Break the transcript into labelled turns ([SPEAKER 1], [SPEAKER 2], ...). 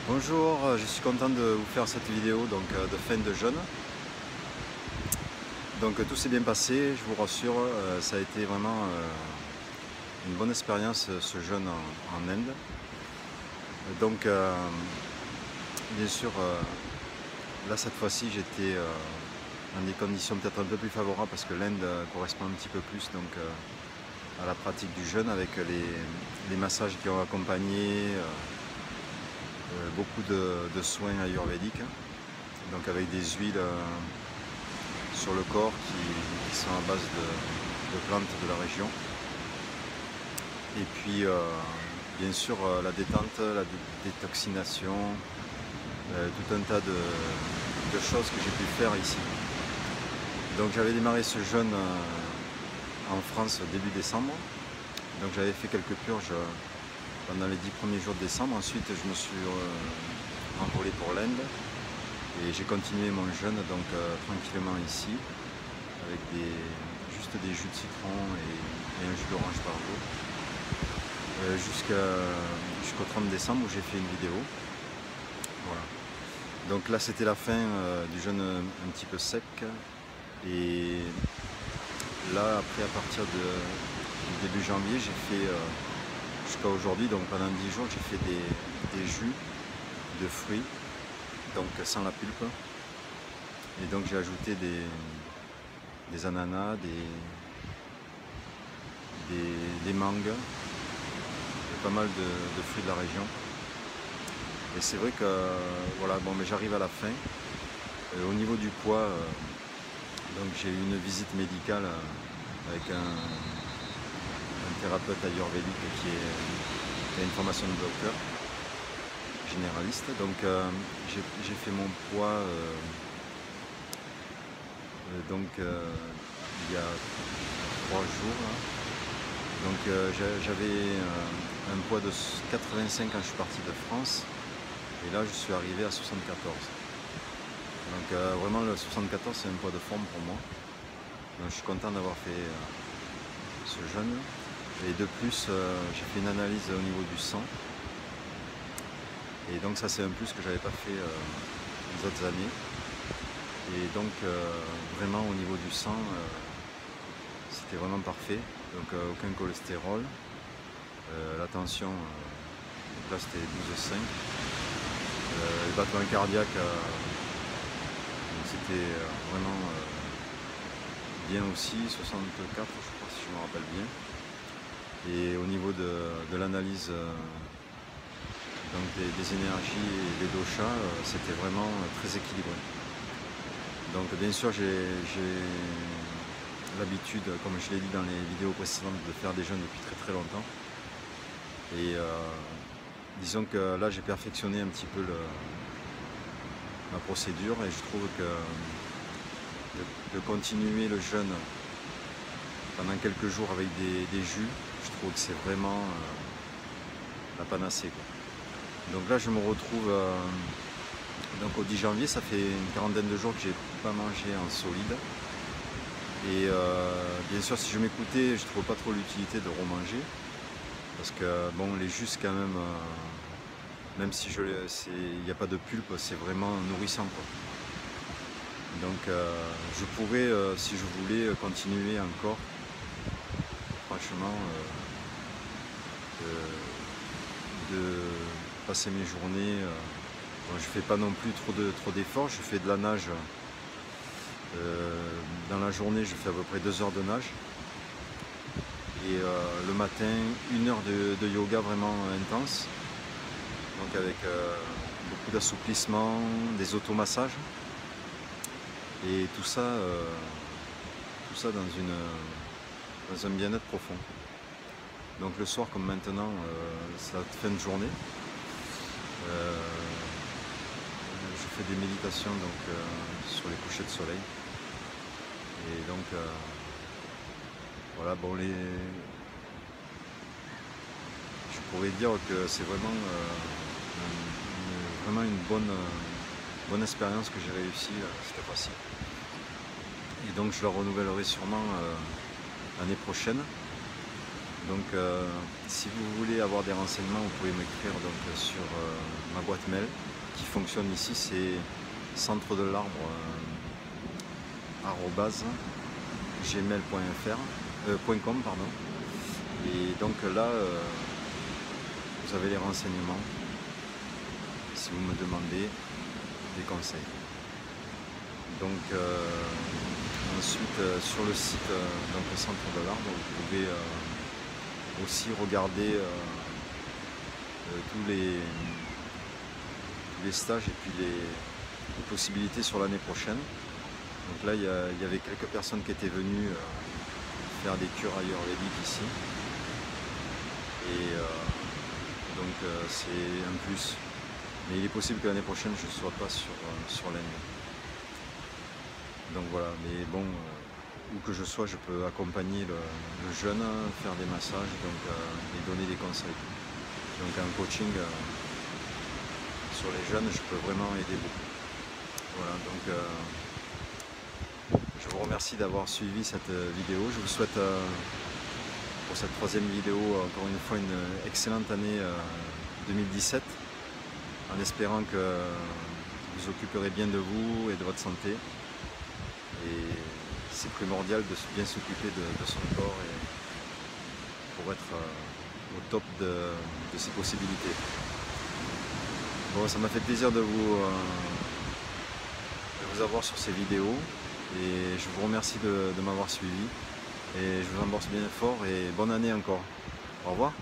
[SPEAKER 1] Bonjour, je suis content de vous faire cette vidéo de fin de jeûne. Donc tout s'est bien passé, je vous rassure, ça a été vraiment une bonne expérience ce jeûne en Inde. Donc bien sûr, là cette fois-ci j'étais dans des conditions peut-être un peu plus favorables parce que l'Inde correspond un petit peu plus à la pratique du jeûne avec les massages qui ont accompagné. Beaucoup de soins ayurvédiques, donc avec des huiles sur le corps qui sont à base de plantes de la région. Et puis bien sûr la détente, la détoxination, tout un tas de choses que j'ai pu faire ici. Donc j'avais démarré ce jeûne en France début décembre, donc j'avais fait quelques purges pendant les 10 premiers jours de décembre. Ensuite je me suis envolé pour l'Inde et j'ai continué mon jeûne tranquillement ici avec juste des jus de citron et un jus d'orange par jour jusqu'au 30 décembre où j'ai fait une vidéo. Voilà. Donc là c'était la fin du jeûne un petit peu sec, et là après à partir du début janvier j'ai fait jusqu'à aujourd'hui, donc pendant 10 jours j'ai fait des jus de fruits, donc sans la pulpe, et donc j'ai ajouté des ananas, des mangues et pas mal de fruits de la région. Et c'est vrai que voilà, bon, mais j'arrive à la fin. Au niveau du poids, donc j'ai eu une visite médicale avec un thérapeute ayurvédique qui a une formation de docteur généraliste. Donc j'ai fait mon poids il y a 3 jours. Là. Donc j'avais un poids de 85 quand je suis parti de France, et là je suis arrivé à 74. Donc vraiment le 74 c'est un poids de forme pour moi. Donc je suis content d'avoir fait ce jeûne. Et de plus j'ai fait une analyse au niveau du sang. Et donc ça c'est un plus que j'avais pas fait les autres années. Et donc vraiment au niveau du sang c'était vraiment parfait. Donc aucun cholestérol. La tension, là c'était 12,5. Les battements cardiaques c'était vraiment bien aussi, 64 je crois si je me rappelle bien. Et au niveau de l'analyse des énergies et des doshas, c'était vraiment très équilibré. Donc bien sûr j'ai l'habitude, comme je l'ai dit dans les vidéos précédentes, de faire des jeûnes depuis très très longtemps. Et disons que là j'ai perfectionné un petit peu ma procédure, et je trouve que de continuer le jeûne pendant quelques jours avec des jus, je trouve que c'est vraiment la panacée, quoi. Donc là je me retrouve donc au 10 janvier, ça fait une quarantaine de jours que j'ai pas mangé en solide. Et bien sûr si je m'écoutais, je ne trouve pas trop l'utilité de remanger. Parce que bon, les jus quand même si il n'y a pas de pulpe, c'est vraiment nourrissant, quoi. Donc je pourrais, si je voulais, continuer encore, franchement, de passer mes journées. Bon, je fais pas non plus trop d'efforts, je fais de la nage. Dans la journée, je fais à peu près 2 heures de nage. Et le matin, 1 heure de yoga vraiment intense, donc avec beaucoup d'assouplissement, des automassages, et tout ça dans un bien-être profond. Donc le soir comme maintenant, c'est la fin de journée, je fais des méditations sur les couchers de soleil, et donc voilà, bon, je pourrais dire que c'est vraiment une bonne expérience que j'ai réussi cette fois-ci. Et donc je la renouvellerai sûrement l'année prochaine. Donc si vous voulez avoir des renseignements, vous pouvez m'écrire donc sur ma boîte mail qui fonctionne ici, c'est centre de l'arbre @gmail.com pardon. Et donc là vous avez les renseignements si vous me demandez des conseils. Donc ensuite sur le site donc le centre de l'arbre, vous pouvez aussi regarder tous les stages et puis les possibilités sur l'année prochaine. Donc là il y avait quelques personnes qui étaient venues faire des cures ayurvédiques ici. Et donc c'est un plus. Mais il est possible que l'année prochaine je ne sois pas sur l'année. Donc voilà, mais bon, où que je sois, je peux accompagner le jeune, faire des massages donc, et donner des conseils. Donc un coaching sur les jeunes, je peux vraiment aider beaucoup. Voilà, donc je vous remercie d'avoir suivi cette vidéo. Je vous souhaite pour cette troisième vidéo encore une fois une excellente année 2017, en espérant que vous occuperez bien de vous et de votre santé. Et c'est primordial de bien s'occuper de son corps et pour être au top de ses possibilités. Bon, ça m'a fait plaisir de vous avoir sur ces vidéos et je vous remercie de m'avoir suivi et je vous embrasse bien fort et bonne année encore. Au revoir.